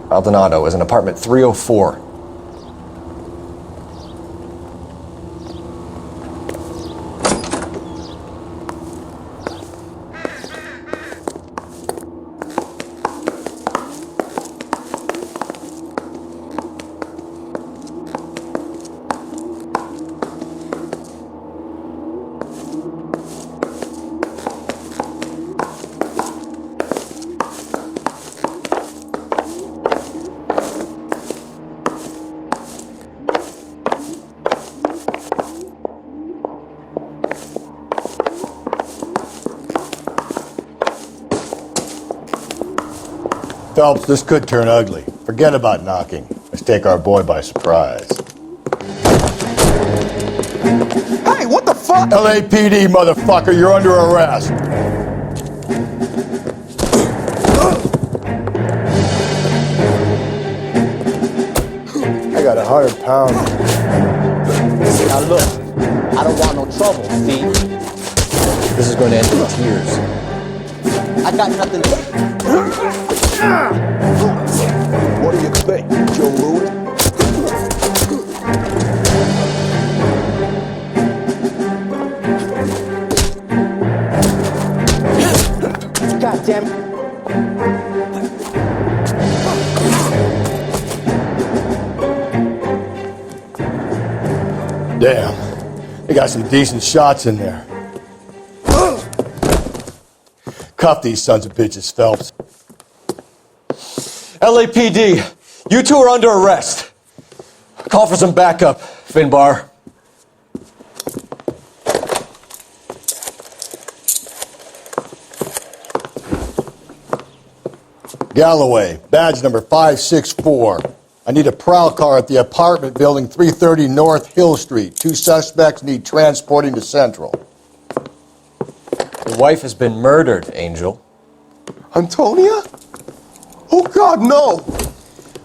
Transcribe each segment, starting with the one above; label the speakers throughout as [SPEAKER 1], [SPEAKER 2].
[SPEAKER 1] Maldonado is in apartment 304.
[SPEAKER 2] Phelps, this could turn ugly. Forget about knocking. Let's take our boy by surprise.
[SPEAKER 3] Hey, what the fuck?
[SPEAKER 2] LAPD, motherfucker, you're under arrest. I got 100 pounds.
[SPEAKER 4] Now look, I don't want no trouble, see?
[SPEAKER 1] This is going to end in tears.
[SPEAKER 4] I got nothing to...
[SPEAKER 3] What do you expect, Joe Louis?
[SPEAKER 4] God damn it.
[SPEAKER 2] Damn, they got some decent shots in there. Cuff these sons of bitches, Phelps.
[SPEAKER 1] LAPD, you two are under arrest. Call for some backup, Finbar.
[SPEAKER 2] Galloway, badge number 564. I need a prowl car at the apartment building 330 North Hill Street. 2 suspects need transporting to Central.
[SPEAKER 1] Your wife has been murdered, Angel.
[SPEAKER 3] Antonia? Oh, God, no!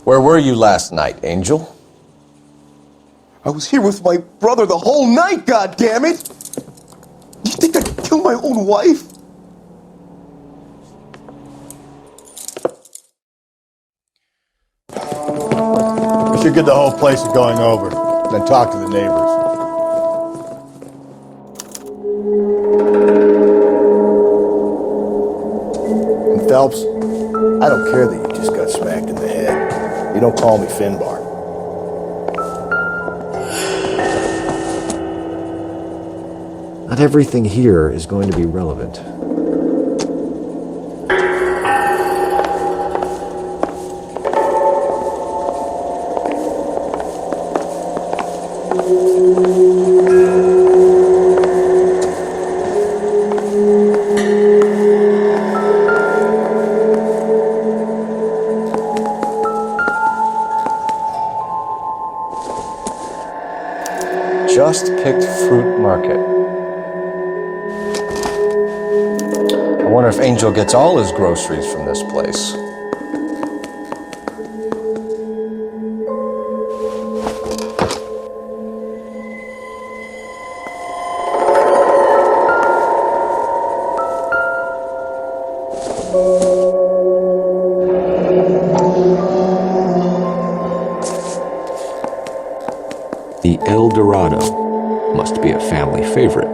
[SPEAKER 1] Where were you last night, Angel?
[SPEAKER 3] I was here with my brother the whole night, goddammit! You think I'd kill my own wife?
[SPEAKER 2] We should get the whole place going over, then talk to the neighbors. And Phelps, I don't care that you just got smacked in the head. You don't call me Finbar.
[SPEAKER 5] Not everything here is going to be relevant.
[SPEAKER 1] Just picked fruit market. I wonder if Angel gets all his groceries from this place.
[SPEAKER 5] The El Dorado must be a family favorite.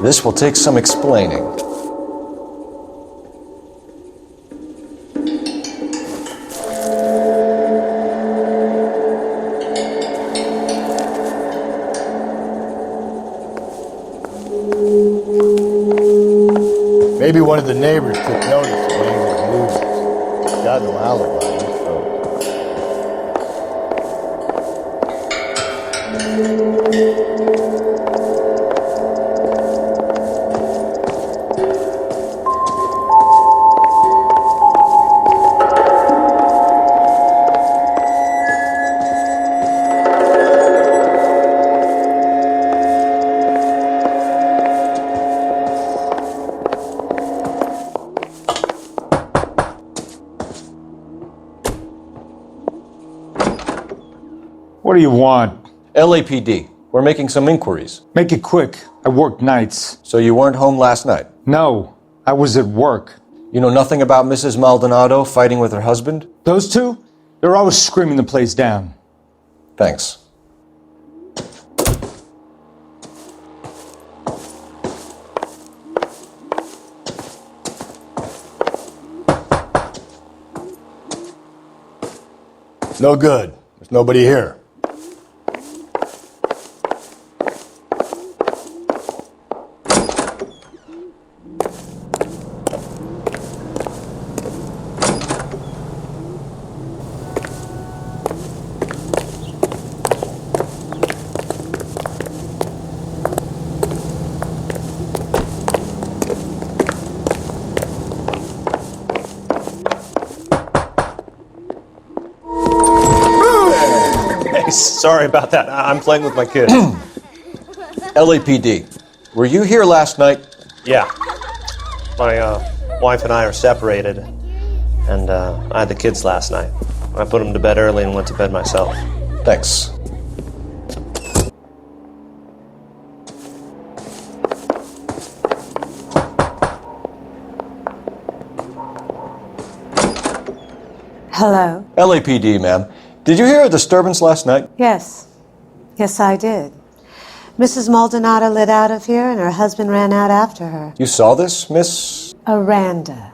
[SPEAKER 1] This will take some explaining.
[SPEAKER 2] Maybe one of the neighbors took notice of when he was losing. He's got no alibi.
[SPEAKER 6] What do you want?
[SPEAKER 1] LAPD. We're making some inquiries.
[SPEAKER 6] Make it quick. I work nights.
[SPEAKER 1] So you weren't home last night?
[SPEAKER 6] No, I was at work.
[SPEAKER 1] You know nothing about Mrs. Maldonado fighting with her husband?
[SPEAKER 6] Those two? They're always screaming the place down.
[SPEAKER 1] Thanks.
[SPEAKER 2] No good. There's nobody here.
[SPEAKER 7] Sorry about that. I'm playing with my kids.
[SPEAKER 1] LAPD. Were you here last night?
[SPEAKER 7] Yeah. My wife and I are separated, and I had the kids last night. I put them to bed early and went to bed myself.
[SPEAKER 1] Thanks.
[SPEAKER 8] Hello?
[SPEAKER 1] LAPD, ma'am. Did you hear a disturbance last night?
[SPEAKER 8] Yes. Yes, I did. Mrs. Maldonado lit out of here and her husband ran out after her.
[SPEAKER 1] You saw this, Miss?
[SPEAKER 8] Aranda.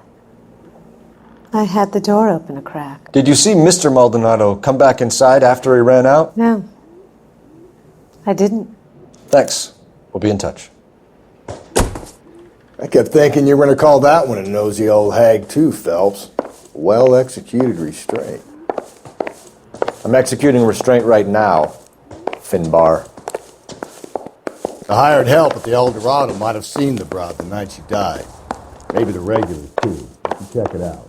[SPEAKER 8] I had the door open a crack.
[SPEAKER 1] Did you see Mr. Maldonado come back inside after he ran out?
[SPEAKER 8] No. I didn't.
[SPEAKER 1] Thanks. We'll be in touch.
[SPEAKER 2] I kept thinking you were going to call that one a nosy old hag too, Phelps. Well-executed restraint.
[SPEAKER 1] I'm executing restraint right now, Finbar.
[SPEAKER 2] The hired help at the El Dorado might have seen the broad the night she died. Maybe the regulars, too. You can check it out.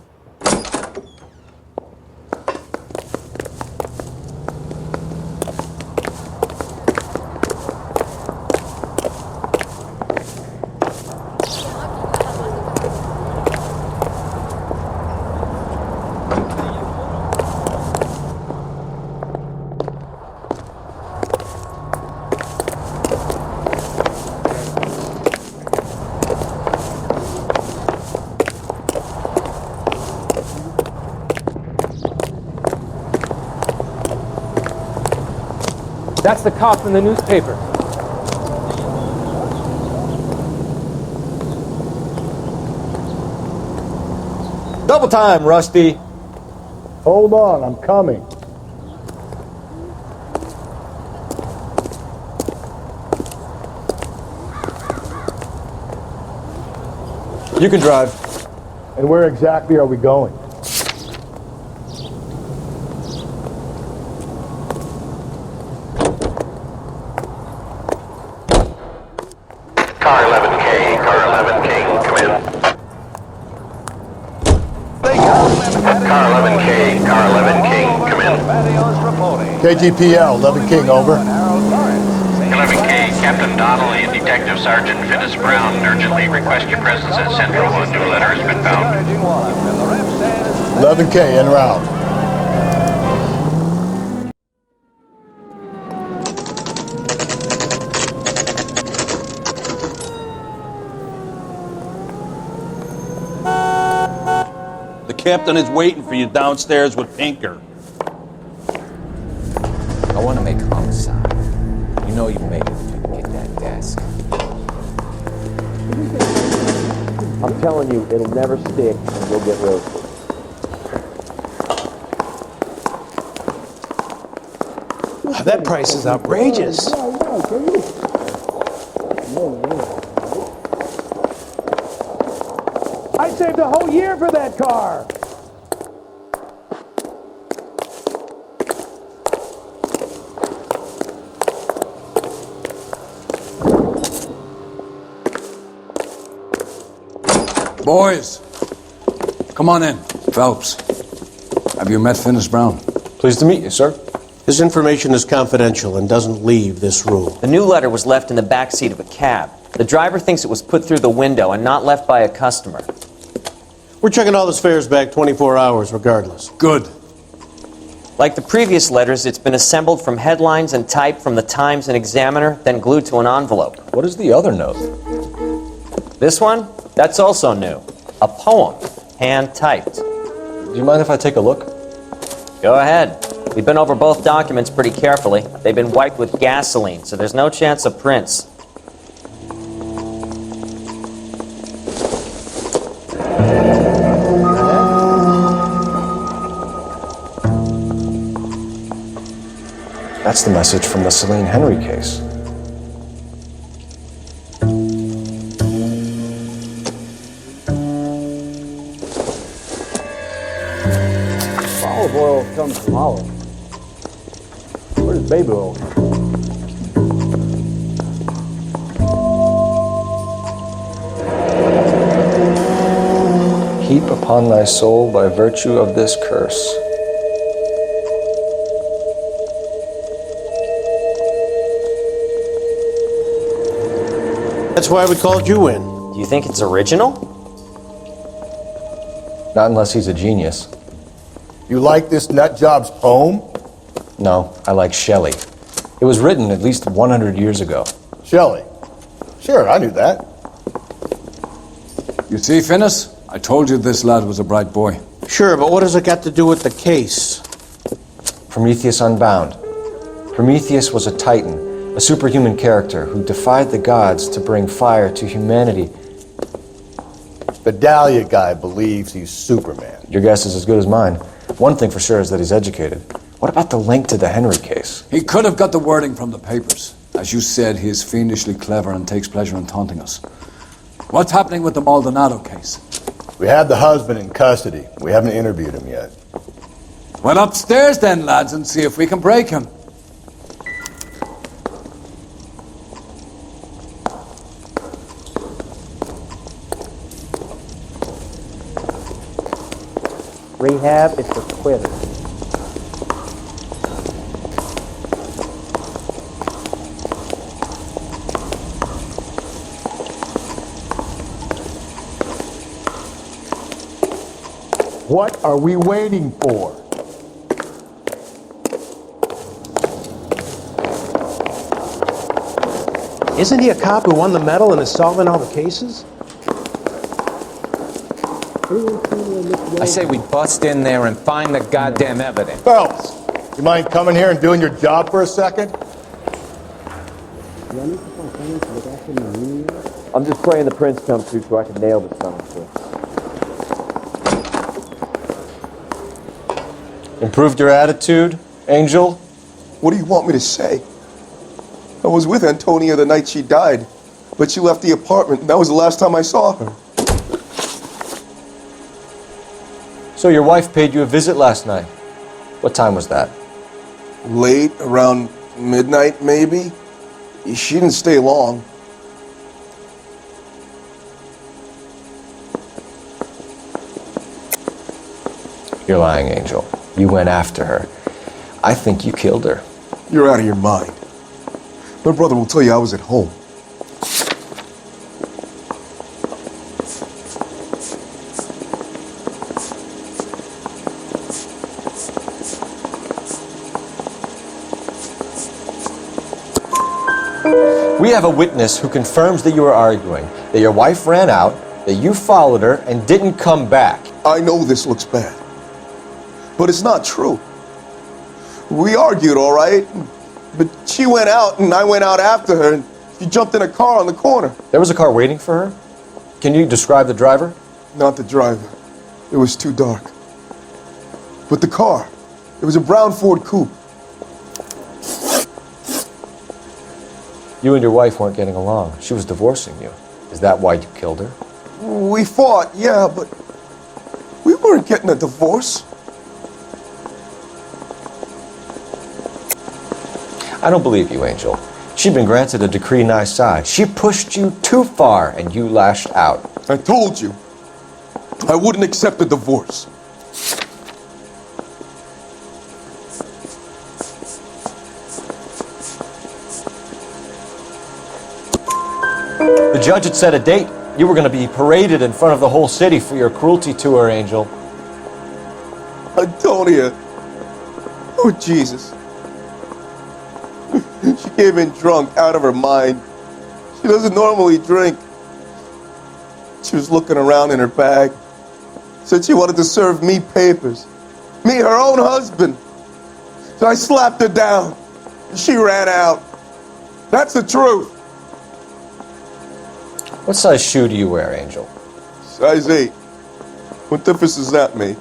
[SPEAKER 9] That's the cop in the newspaper.
[SPEAKER 1] Double time, Rusty.
[SPEAKER 2] Hold on, I'm coming.
[SPEAKER 1] You can drive.
[SPEAKER 2] And where exactly are we going?
[SPEAKER 10] Car 11K, come in. Car 11K, come in.
[SPEAKER 2] KGPL, 11 King, over.
[SPEAKER 10] 11K, Captain Donnelly and Detective Sergeant Phyllis Brown urgently request your presence at Central. A new letter has been found.
[SPEAKER 2] 11K, en route.
[SPEAKER 11] The captain is waiting for you downstairs with Pinker.
[SPEAKER 5] I want to make homicide. You know you made it if you can get that desk.
[SPEAKER 4] I'm telling you, it'll never stick and you'll get roasted.
[SPEAKER 7] That price is outrageous.
[SPEAKER 9] I saved a whole year for that car.
[SPEAKER 12] Boys, come on in. Phelps, have you met Phyllis Brown?
[SPEAKER 1] Pleased to meet you, sir.
[SPEAKER 7] This information is confidential and doesn't leave this room.
[SPEAKER 13] The new letter was left in the back seat of a cab. The driver thinks it was put through the window and not left by a customer.
[SPEAKER 7] We're checking all the fares back 24 hours regardless.
[SPEAKER 12] Good.
[SPEAKER 13] Like the previous letters, it's been assembled from headlines and typed from the Times and Examiner, then glued to an envelope.
[SPEAKER 1] What is the other note?
[SPEAKER 13] This one? That's also new. A poem, hand-typed.
[SPEAKER 1] Do you mind if I take a look?
[SPEAKER 13] Go ahead. We've been over both documents pretty carefully. They've been wiped with gasoline, so there's no chance of prints.
[SPEAKER 1] That's the message from the Celine Henry case.
[SPEAKER 4] Olive oil comes from olive. Where does baby oil come from?
[SPEAKER 1] Heap upon thy soul by virtue of this curse.
[SPEAKER 3] That's why we called you in.
[SPEAKER 13] Do you think it's original?
[SPEAKER 1] Not unless he's a genius.
[SPEAKER 2] You like this nutjob's poem?
[SPEAKER 1] No, I like Shelley. It was written at least 100 years ago.
[SPEAKER 2] Shelley. Sure, I knew that.
[SPEAKER 12] You see, Finis? I told you this lad was a bright boy.
[SPEAKER 3] Sure, but what has it got to do with the case?
[SPEAKER 1] Prometheus Unbound. Prometheus was a titan, a superhuman character who defied the gods to bring fire to humanity.
[SPEAKER 2] The Dahlia guy believes he's Superman.
[SPEAKER 1] Your guess is as good as mine. One thing for sure is that he's educated. What about the link to the Henry case?
[SPEAKER 12] He could have got the wording from the papers. As you said, he is fiendishly clever and takes pleasure in taunting us. What's happening with the Maldonado case?
[SPEAKER 2] We have the husband in custody. We haven't interviewed him yet.
[SPEAKER 12] Well, upstairs then, lads, and see if we can break him.
[SPEAKER 4] Rehab is for quitters.
[SPEAKER 2] What are we waiting for?
[SPEAKER 3] Isn't he a cop who won the medal and is solving all the cases?
[SPEAKER 5] I say we bust in there and find the goddamn evidence.
[SPEAKER 2] Phelps, you mind coming here and doing your job for a second?
[SPEAKER 4] I'm just praying the prince comes through so I can nail this son of a bitch.
[SPEAKER 1] Improved your attitude, Angel?
[SPEAKER 3] What do you want me to say? I was with Antonia the night she died, but she left the apartment, and that was the last time I saw her.
[SPEAKER 1] So your wife paid you a visit last night. What time was that?
[SPEAKER 3] Late, around midnight, maybe? She didn't stay long.
[SPEAKER 1] You're lying, Angel. You went after her. I think you killed her.
[SPEAKER 3] You're out of your mind. My brother will tell you I was at home.
[SPEAKER 1] We have a witness who confirms that you were arguing, that your wife ran out, that you followed her and didn't come back.
[SPEAKER 3] I know this looks bad, but it's not true. We argued, all right, but she went out and I went out after her and she jumped in a car on the corner.
[SPEAKER 1] There was a car waiting for her? Can you describe the driver?
[SPEAKER 3] Not the driver. It was too dark. But the car, it was a brown Ford coupe.
[SPEAKER 1] You and your wife weren't getting along. She was divorcing you. Is that why you killed her?
[SPEAKER 3] We fought, yeah, but we weren't getting a divorce.
[SPEAKER 1] I don't believe you, Angel. She'd been granted a decree nisi. She pushed you too far and you lashed out.
[SPEAKER 3] I told you, I wouldn't accept a divorce.
[SPEAKER 1] The judge had set a date. You were going to be paraded in front of the whole city for your cruelty to her, Angel.
[SPEAKER 3] Antonia, Oh, Jesus. She came in drunk, out of her mind. She doesn't normally drink. She was looking around in her bag. Said she wanted to serve me papers. Me, her own husband. So I slapped her down. She ran out. That's the truth.
[SPEAKER 1] What size shoe do you wear, Angel?
[SPEAKER 3] Size 8. What difference does that make?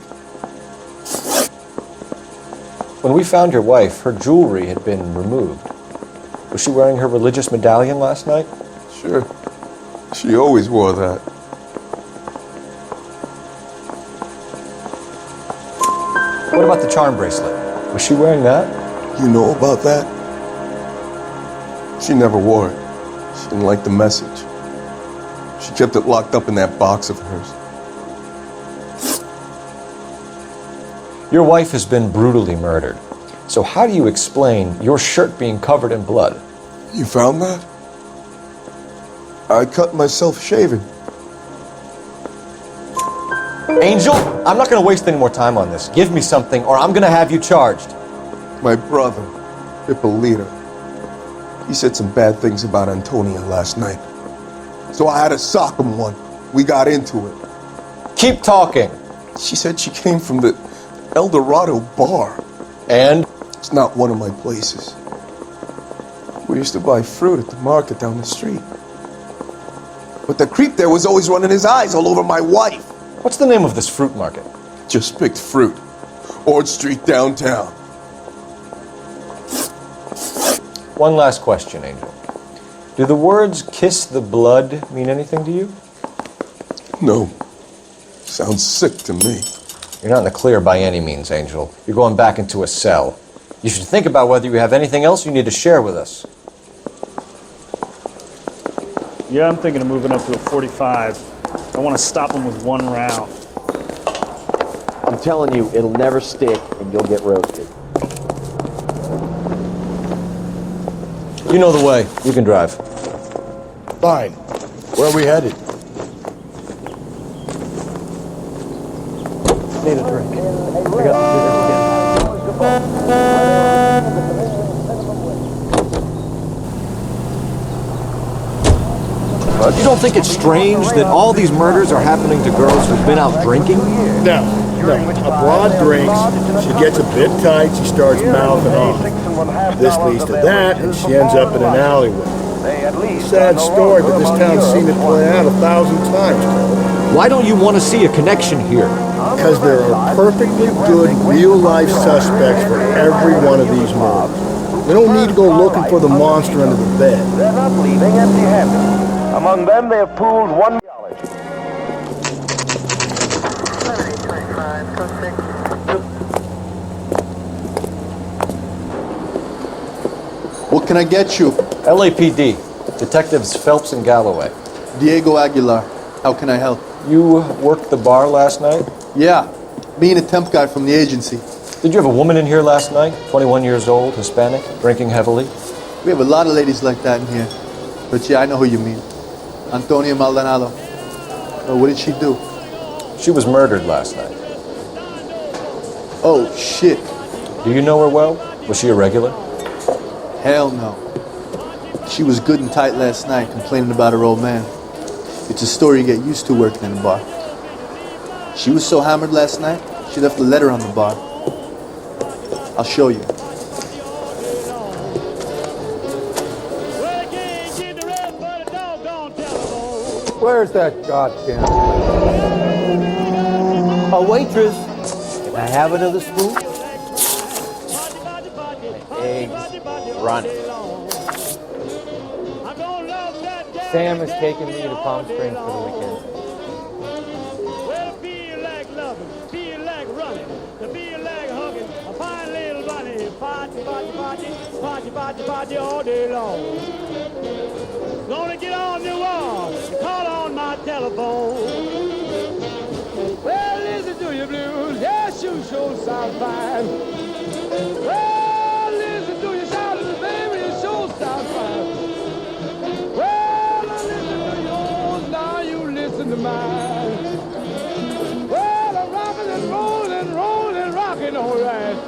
[SPEAKER 1] When we found your wife, her jewelry had been removed. Was she wearing her religious medallion last night?
[SPEAKER 3] Sure. She always wore that.
[SPEAKER 1] What about the charm bracelet? Was she wearing that?
[SPEAKER 3] You know about that? She never wore it. She didn't like the message. She kept it locked up in that box of hers.
[SPEAKER 1] Your wife has been brutally murdered. So how do you explain your shirt being covered in blood?
[SPEAKER 3] You found that? I cut myself shaving.
[SPEAKER 1] Angel, I'm not going to waste any more time on this. Give me something or I'm going to have you charged.
[SPEAKER 3] My brother, Hippolyta, he said some bad things about Antonia last night. So I had to sock him one. We got into it.
[SPEAKER 1] Keep talking.
[SPEAKER 3] She said she came from the El Dorado bar.
[SPEAKER 1] And?
[SPEAKER 3] It's not one of my places. We used to buy fruit at the market down the street. But the creep there was always running his eyes all over my wife.
[SPEAKER 1] What's the name of this fruit market?
[SPEAKER 3] Just picked fruit. Ord Street downtown.
[SPEAKER 1] One last question, Angel. Do the words kiss the blood mean anything to you?
[SPEAKER 3] No. Sounds sick to me.
[SPEAKER 1] You're not in the clear by any means, Angel. You're going back into a cell. You should think about whether you have anything else you need to share with us.
[SPEAKER 14] Yeah, I'm thinking of moving up to a 45. I want to stop them with one round.
[SPEAKER 4] I'm telling you, it'll never stick and you'll get roasted.
[SPEAKER 1] You know the way. You can drive.
[SPEAKER 2] Fine. Where are we headed?
[SPEAKER 4] Need a drink. I got the
[SPEAKER 1] You don't think it's strange that all these murders are happening to girls who've been out drinking?
[SPEAKER 2] No. A broad drinks, she gets a bit tight, she starts mouthing off. This leads to that, and she ends up in an alleyway. Sad story, but this town's seen it play out 1,000 times.
[SPEAKER 1] Why don't you want to see a connection here?
[SPEAKER 2] Because there are perfectly good real-life suspects for every one of these murders. We don't need to go looking for the monster under the bed.
[SPEAKER 15] They're not leaving empty-handed. Among them, they have pooled $1.
[SPEAKER 16] What can I get you?
[SPEAKER 1] LAPD. Detectives Phelps and Galloway.
[SPEAKER 16] Diego Aguilar. How can I help?
[SPEAKER 1] You worked the bar last night?
[SPEAKER 16] Yeah. Me and a temp guy from the agency.
[SPEAKER 1] Did you have a woman in here last night? 21 years old, Hispanic, drinking heavily?
[SPEAKER 16] We have a lot of ladies like that in here. But yeah, I know who you mean. Antonia Maldonado. Oh, what did she do?
[SPEAKER 1] She was murdered last night.
[SPEAKER 16] Oh, shit.
[SPEAKER 1] Do you know her well? Was she a regular?
[SPEAKER 16] Hell no. She was good and tight last night, complaining about her old man. It's a story you get used to working in a bar. She was so hammered last night, she left a letter on the bar. I'll show you.
[SPEAKER 4] Where's that goddamn a waitress? Can I have another spoon?
[SPEAKER 5] Eggs running. Sam has taken me to Palm Springs for the weekend.
[SPEAKER 9] Well, feel like loving, feel like running, feel like hugging, a fine little bunny, party, party, party, party, party, party all day long. Gonna get on the wall, call on my telephone. Well, listen to your blues, yes, you sure sound fine. Well, listen to your shouting, baby, you sure sound fine. Well, listen to yours, now you listen to mine. Well, I'm rocking and rolling, rolling, rocking all right.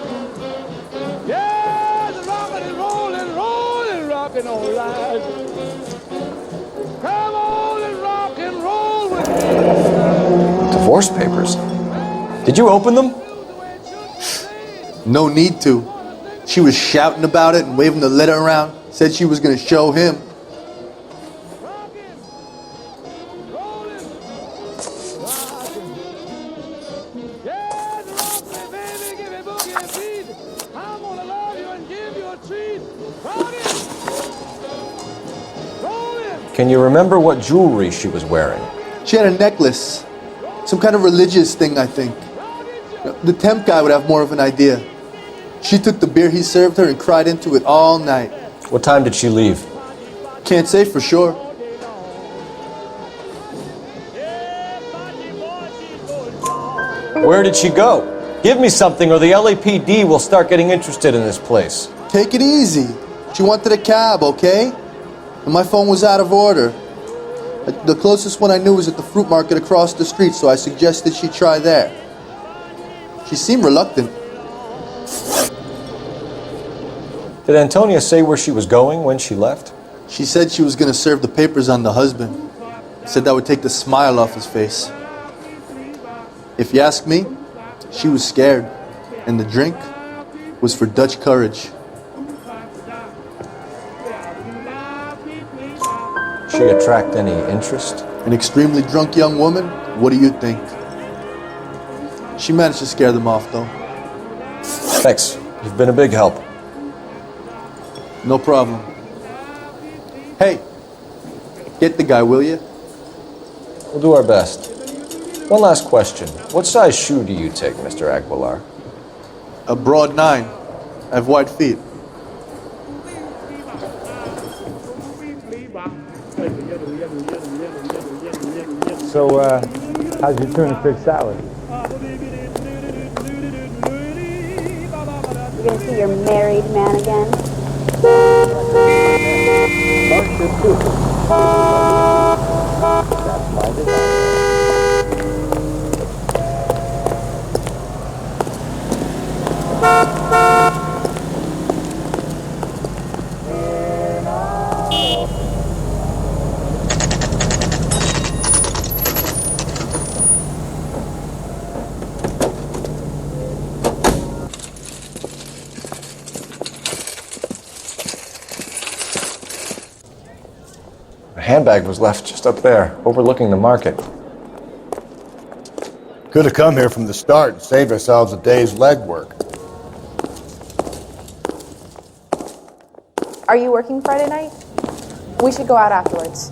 [SPEAKER 1] divorce papers. Did you open them?
[SPEAKER 16] No need to. She was shouting about it and waving the letter around. Said she was going to show him.
[SPEAKER 1] Can you remember what jewelry she was wearing?
[SPEAKER 16] She had a necklace. Some kind of religious thing, I think. The temp guy would have more of an idea. She took the beer he served her and cried into it all night.
[SPEAKER 1] What time did she leave?
[SPEAKER 16] Can't say for sure.
[SPEAKER 1] Where did she go? Give me something or the LAPD will start getting interested in this place.
[SPEAKER 16] Take it easy. She wanted a cab, okay? And my phone was out of order. The closest one I knew was at the fruit market across the street, so I suggested she try there. She seemed reluctant.
[SPEAKER 1] Did Antonia say where she was going when she left?
[SPEAKER 16] She said she was going to serve the papers on the husband. Said that would take the smile off his face. If you ask me, she was scared. And the drink was for Dutch courage.
[SPEAKER 1] She attract any interest?
[SPEAKER 16] An extremely drunk young woman? What do you think? She managed to scare them off, though.
[SPEAKER 1] Thanks. You've been a big help.
[SPEAKER 16] No problem. Hey, get the guy, will you?
[SPEAKER 1] We'll do our best. One last question. What size shoe do you take, Mr. Aguilar?
[SPEAKER 16] A broad 9. I have wide feet.
[SPEAKER 17] So, how's your tuna fish salad?
[SPEAKER 18] You're gonna see your married man again?
[SPEAKER 17] That's my desire.
[SPEAKER 1] Handbag was left just up there, overlooking the market.
[SPEAKER 2] Could have come here from the start and saved ourselves a day's legwork.
[SPEAKER 19] Are you working Friday night? We should go out afterwards.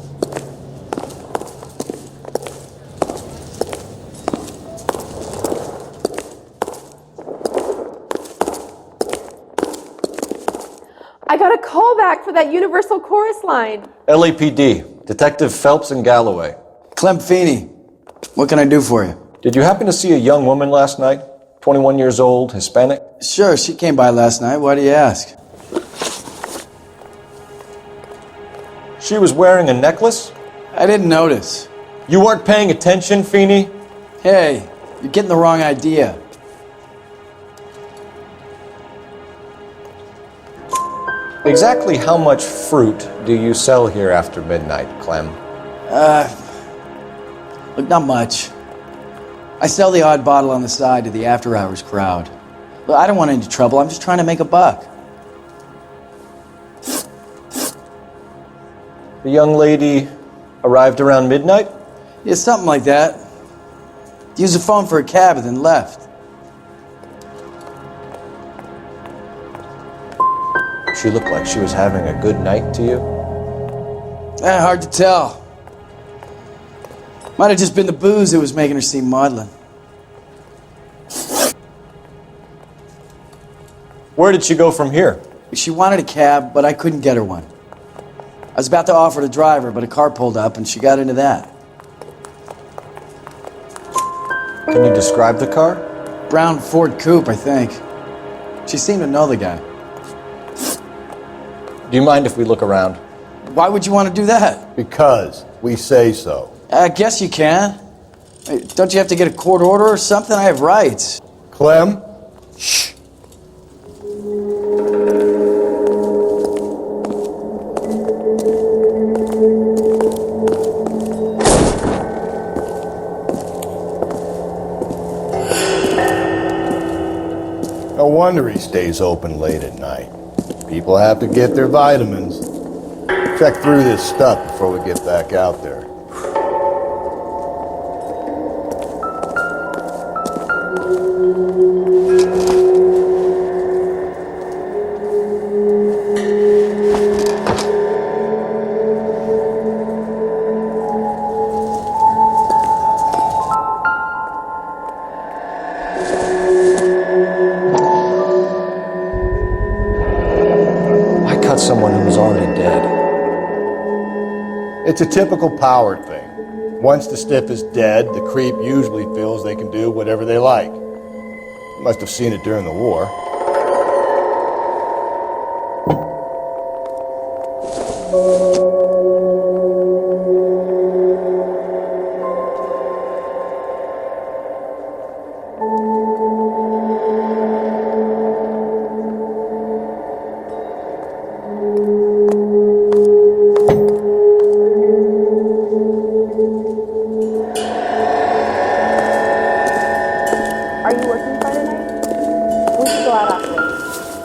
[SPEAKER 19] I got a call back for that Universal Chorus line.
[SPEAKER 1] LAPD, Detective Phelps and Galloway.
[SPEAKER 20] Clem Feeney, what can I do for you?
[SPEAKER 1] Did you happen to see a young woman last night? 21 years old, Hispanic?
[SPEAKER 20] Sure, she came by last night. Why do you ask?
[SPEAKER 1] She was wearing a necklace?
[SPEAKER 20] I didn't notice.
[SPEAKER 1] You weren't paying attention, Feeney?
[SPEAKER 20] Hey, you're getting the wrong idea.
[SPEAKER 1] Exactly how much fruit do you sell here after midnight, Clem?
[SPEAKER 20] Look, not much. I sell the odd bottle on the side to the after-hours crowd. Look, I don't want any trouble. I'm just trying to make a buck.
[SPEAKER 1] The young lady arrived around midnight?
[SPEAKER 20] Yeah, something like that. Used the phone for a cab and then left.
[SPEAKER 1] She looked like she was having a good night to you?
[SPEAKER 20] Hard to tell. Might have just been the booze that was making her seem maudlin.
[SPEAKER 1] Where did she go from here?
[SPEAKER 20] She wanted a cab, but I couldn't get her one. I was about to offer to drive her, but a car pulled up and she got into that.
[SPEAKER 1] Can you describe the car?
[SPEAKER 20] Brown Ford Coupe, I think. She seemed to know the guy.
[SPEAKER 1] Do you mind if we look around?
[SPEAKER 20] Why would you want to do that?
[SPEAKER 2] Because we say so.
[SPEAKER 20] I guess you can. Don't you have to get a court order or something? I have rights.
[SPEAKER 2] Clem? Shh. wonder he stays open late at night. People have to get their vitamins. Check through this stuff before we get back out there.
[SPEAKER 1] Someone who was already dead.
[SPEAKER 2] It's a typical power thing. Once the stiff is dead, the creep usually feels they can do whatever they like. You must have seen it during the war.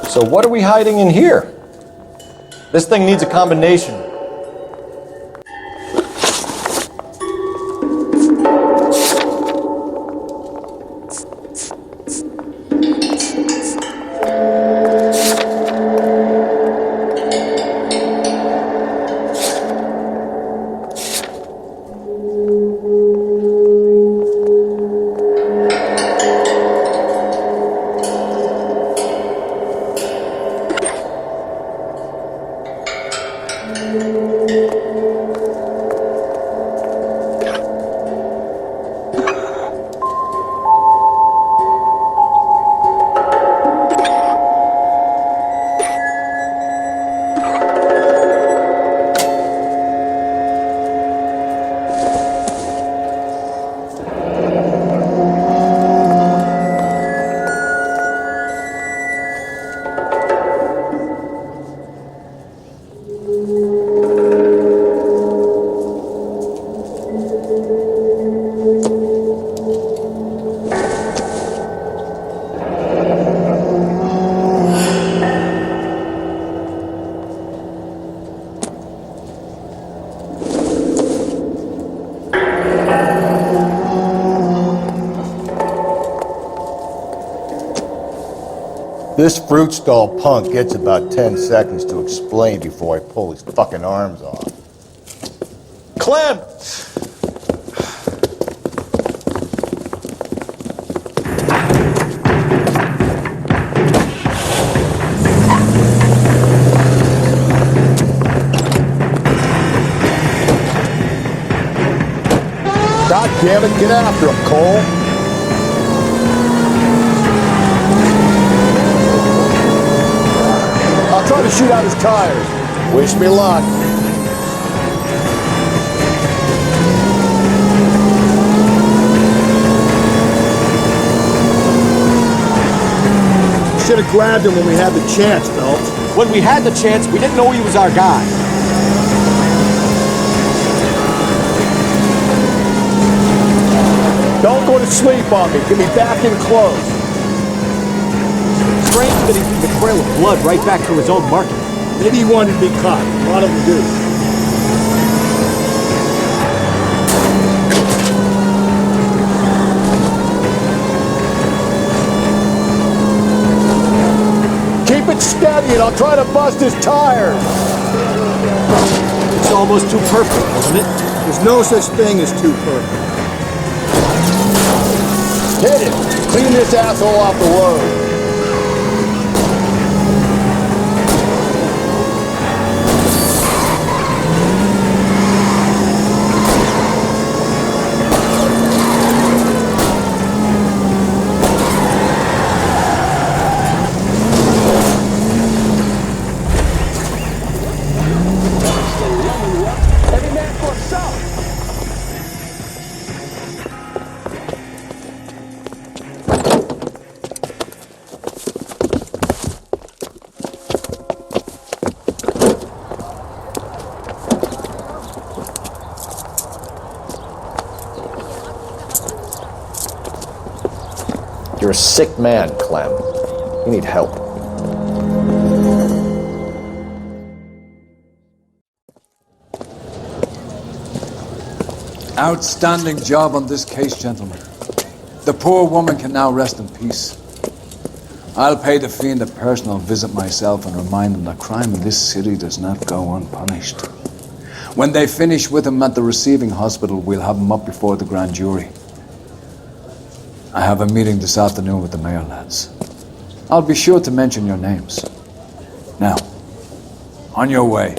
[SPEAKER 1] So what are we hiding in here? This thing needs a combination. This fruit stall punk gets about 10 seconds to explain before I pull his fucking arms off. Clem!
[SPEAKER 2] God damn it, get after him, Cole. I'll try to shoot out his tires. Wish me luck. Should have grabbed him when we had the chance, Phelps.
[SPEAKER 20] When we had the chance, we didn't know he was our guy.
[SPEAKER 2] Don't go to sleep on me. Get me back in close.
[SPEAKER 20] Strange that he threw the trail of blood right back to his own market.
[SPEAKER 2] Maybe he wanted to be caught. A lot of them do. Keep it steady and I'll try to bust his tires.
[SPEAKER 20] It's almost too perfect, wasn't it?
[SPEAKER 2] There's no such thing as too perfect. Hit it! Clean this asshole off the road.
[SPEAKER 1] You're a sick man, Clem. We need help.
[SPEAKER 12] Outstanding job on this case, gentlemen. The poor woman can now rest in peace. I'll pay the fiend a personal visit myself and remind him that crime in this city does not go unpunished. When they finish with him at the receiving hospital, we'll have him up before the grand jury. I have a meeting this afternoon with the mayor lads. I'll be sure to mention your names. Now, on your way.